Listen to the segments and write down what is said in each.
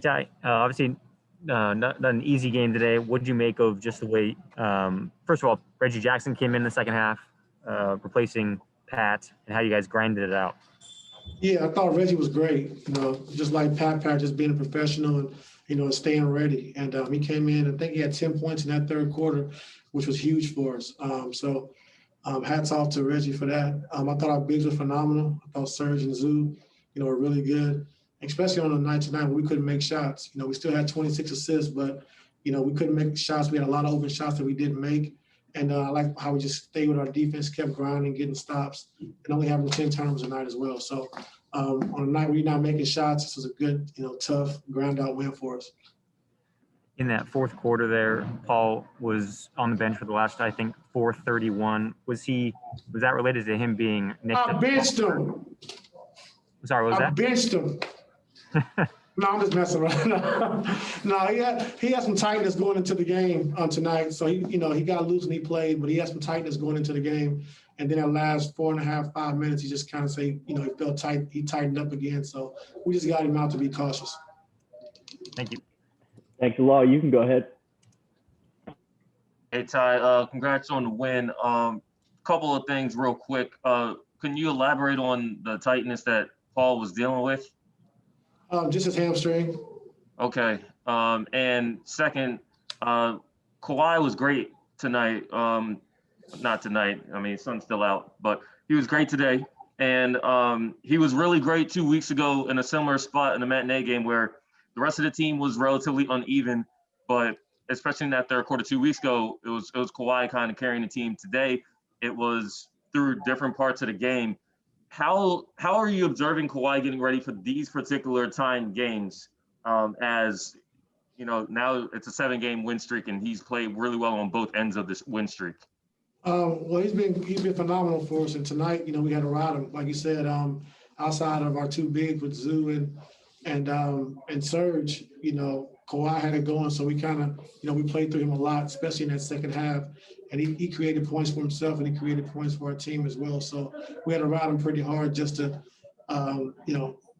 Ty. Obviously, not an easy game today. What did you make of just the way, first of all, Reggie Jackson came in the second half, replacing Pat, and how you guys grinded it out? Yeah, I thought Reggie was great. Just like Pat, just being a professional and, staying ready. And he came in, I think he had 10 points in that third quarter, which was huge for us. Hats off to Reggie for that. I thought our bigs were phenomenal. I thought Serge and Zoo, were really good, especially on the night tonight where we couldn't make shots. We still had 26 assists, but, we couldn't make shots. We had a lot of open shots that we didn't make. And I like how we just stayed with our defense, kept grinding, getting stops, and only having 10 turnovers a night as well. So on a night where you're not making shots, this was a good, tough, grind-out win for us. In that fourth quarter there, Paul was on the bench for the last, I think, 4:31. Was that related to him being nicked? I benched him. Sorry, what was that? I benched him. No, I'm just messing around. No, he had some tightness going into the game tonight. So he got loose and he played, but he had some tightness going into the game. And then that last 4.5, 5 minutes, he just kind of he felt tight. He tightened up again. So we just got him out to be cautious. Thank you. Thanks a lot. You can go ahead. Hey, Ty, congrats on the win. Couple of things real quick. Can you elaborate on the tightness that Paul was dealing with? Just his hamstring. Okay. And second, Kawhi was great tonight. Not tonight. I mean, sun's still out, but he was great today. And he was really great 2 weeks ago in a similar spot in the matinee game where the rest of the team was relatively uneven, but especially in that third quarter 2 weeks ago, it was Kawhi kind of carrying the team. Today, it was through different parts of the game. How are you observing Kawhi getting ready for these particular timed games? As now it's a 7-game win streak, and he's played really well on both ends of this win streak. Well, he's been phenomenal for us, and tonight, we had to ride him, like you said. Outside of our two bigs with Zoo and Serge, Kawhi had it going, so we kind of, we played through him a lot, especially in that second half. And he created points for himself, and he created points for our team as well. So we had to ride him pretty hard just to,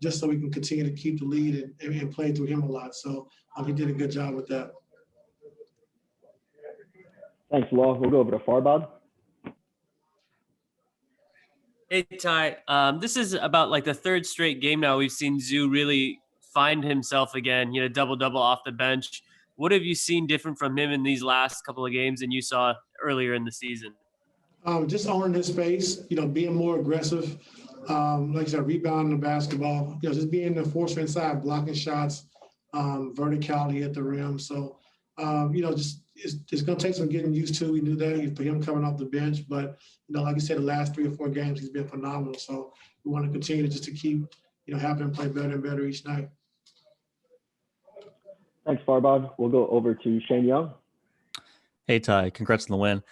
just so we can continue to keep the lead and play through him a lot. So he did a good job with that. Thanks, Law. We'll go over to Farbod. Hey, Ty. This is about like the third straight game now we've seen Zoo really find himself again, double-double off the bench. What have you seen different from him in these last couple of games than you saw earlier in the season? Just owning his space, being more aggressive, like I said, rebounding the basketball, just being the enforcer inside, blocking shots, verticality at the rim. So, it's going to take some getting used to. We knew that for him coming off the bench, but like you said, the last 3 or 4 games he's been phenomenal. So we want to continue to keep having him play better and better each night. Thanks, Farbod. We'll go over to Shane Young. Hey, Ty. Congrats on the win.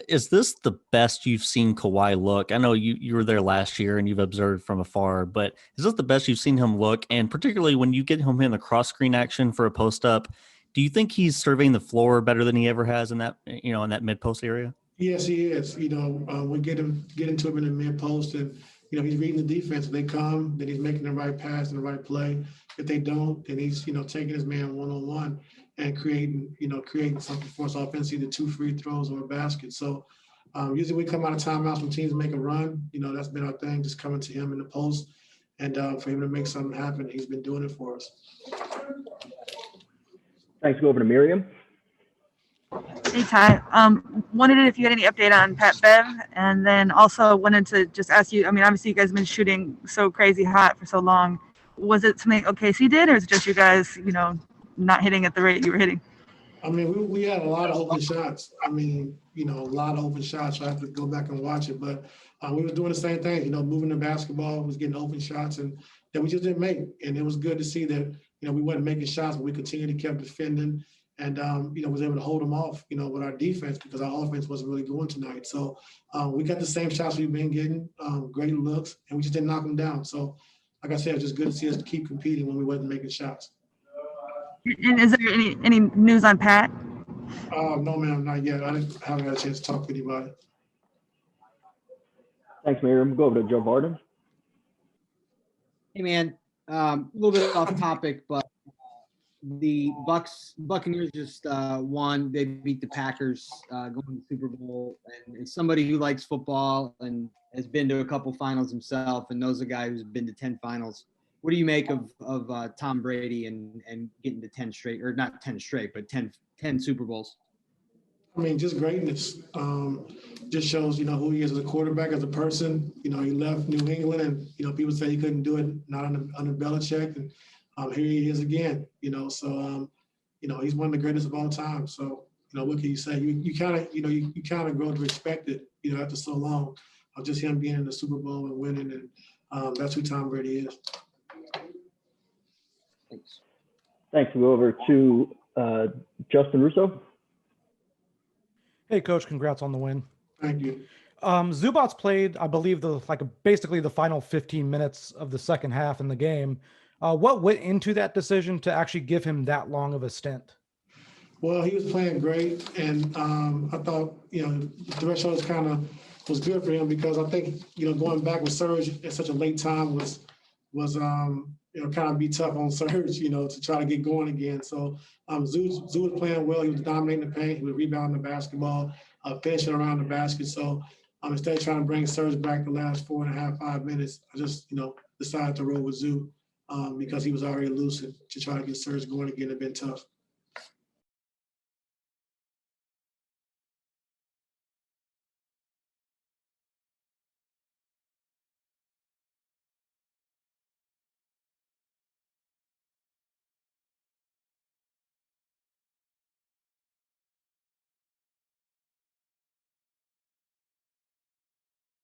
Is this the best you've seen Kawhi look? I know you were there last year and you've observed from afar, but is this the best you've seen him look? And particularly when you get him in the cross-screen action for a post-up, do you think he's surveying the floor better than he ever has in that, in that mid-post area? Yes, he is. We get into him in the mid-post, and he's reading the defense. If they come, then he's making the right pass and the right play. If they don't, then he's taking his man one-on-one and creating something for us offensively, the 2 free throws or a basket. So usually we come out of timeouts when teams make a run. That's been our thing, just coming to him in the post, and for him to make something happen. He's been doing it for us. Thanks. Go over to Miriam. Hey, Ty. Wanted if you had any update on Pat Bev, and then also wanted to just ask you, obviously you guys have been shooting so crazy hot for so long. Was it something OKC did, or is it just you guys, not hitting at the rate you were hitting? We had a lot of open shots. A lot of open shots. So I have to go back and watch it. But we were doing the same thing, moving the basketball, was getting open shots, and that we just didn't make. And it was good to see that, we wasn't making shots, but we continued to keep defending and, was able to hold them off, with our defense because our offense wasn't really going tonight. So we got the same shots we've been getting, great looks, and we just didn't knock them down. So, like I said, it's just good to see us keep competing when we wasn't making shots. And is there any news on Pat? No, ma'am, not yet. I haven't had a chance to talk to anybody. Thanks, Miriam. We'll go over to Joe Varden. Hey, man. A little bit off topic, but the Buccaneers just won. They beat the Packers going to the Super Bowl. And as somebody who likes football and has been to a couple finals himself and knows a guy who's been to 10 finals, what do you make of Tom Brady and getting to 10 straight, or not 10 straight, but 10 Super Bowls? I mean, just greatness. Just shows, who he is as a quarterback, as a person. He left New England, and people say he couldn't do it, not under Belichick, and here he is again. So he's one of the greatest of all time. So what can you say? You kind of grow to respect it. After so long of just him being in the Super Bowl and winning, and that's who Tom Brady is. Thanks. Thanks. We'll go over to Justin Russo. Hey, Coach, congrats on the win. Thank you. Zubats played, I believe, basically the final 15 minutes of the second half in the game. What went into that decision to actually give him that long of a stint? Well, he was playing great, and I thought, the threshold was good for him, because I think, going back with Serge at such a late time was kind of be tough on Serge, to try to get going again. So Zoo was playing well. He was dominating the paint. He was rebounding the basketball, finishing around the basket. So instead of trying to bring Serge back the last 4.5, 5 minutes, I just, decided to roll with Zoo because he was already elusive. To try to get Serge going again had been tough.